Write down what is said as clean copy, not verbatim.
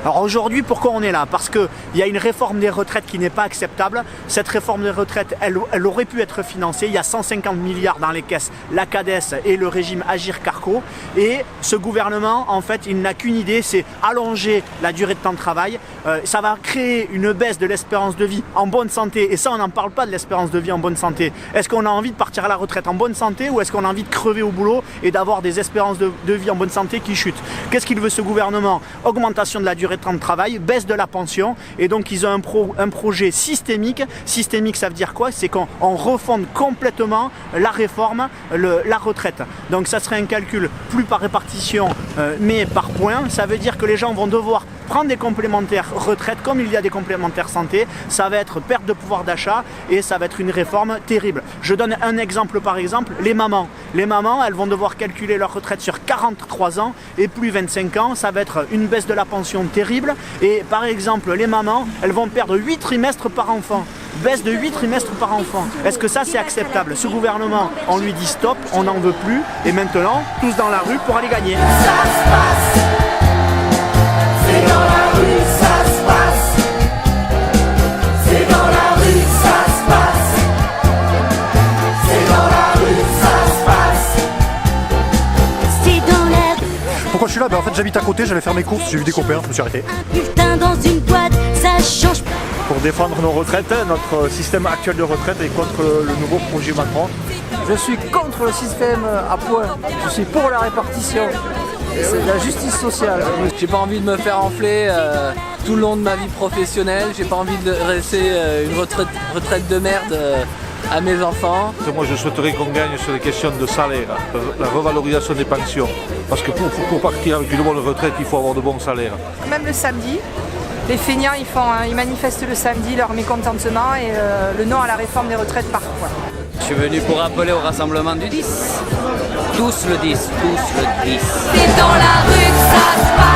Alors aujourd'hui, pourquoi on est là? Parce qu'il y a une réforme des retraites qui n'est pas acceptable. Cette réforme des retraites, elle aurait pu être financée. Il y a 150 milliards dans les caisses, la CADES et le régime Agirc-Arrco. Et ce gouvernement, en fait, il n'a qu'une idée, c'est allonger la durée de temps de travail. Ça va créer une baisse de l'espérance de vie en bonne santé. Et ça, on n'en parle pas de l'espérance de vie en bonne santé. Est-ce qu'on a envie de partir à la retraite en bonne santé ou est-ce qu'on a envie de crever au boulot et d'avoir des espérances de vie en bonne santé qui chutent? Qu'est-ce qu'il veut ce gouvernement? Augmentation de la durée de temps de travail, baisse de la pension. Et donc, ils ont un projet systémique. Systémique, ça veut dire quoi? C'est qu'on refonde complètement la réforme, la retraite. Donc, ça serait un calcul plus par répartition, mais par points. Ça veut dire que les gens vont devoir prendre des complémentaires retraite comme il y a des complémentaires santé. Ça va être perte de pouvoir d'achat et ça va être une réforme terrible. Je donne un exemple par exemple, les mamans. Les mamans, elles vont devoir calculer leur retraite sur 43 ans et plus 25 ans. Ça va être une baisse de la pension terrible. Et par exemple, les mamans, elles vont perdre 8 trimestres par enfant. Baisse de 8 trimestres par enfant. Est-ce que ça c'est acceptable? Ce gouvernement, on lui dit stop, on n'en veut plus. Et maintenant, tous dans la rue pour aller gagner. Ça se passe. C'est dans la rue, ça se passe. C'est dans la rue, ça se passe. C'est dans la rue, ça se passe. C'est dans la rue. Pourquoi je suis là? En fait j'habite à côté, j'allais faire mes courses, j'ai vu des copains, je me suis arrêté. Un bulletin dans une boîte, ça change pas. Pour défendre nos retraites, notre système actuel de retraite est contre le nouveau projet Macron. Je suis contre le système à points, je suis pour la répartition. C'est la justice sociale. J'ai pas envie de me faire enfler tout le long de ma vie professionnelle. J'ai pas envie de rester une retraite de merde à mes enfants. Moi je souhaiterais qu'on gagne sur les questions de salaire, la revalorisation des pensions. Parce que pour partir avec une bonne retraite, il faut avoir de bons salaires. Même le samedi, les feignants ils manifestent le samedi leur mécontentement et le non à la réforme des retraites par point. Je suis venu pour appeler au rassemblement du 10. Tous le 10, tous le 10. C'est dans la rue que ça se passe.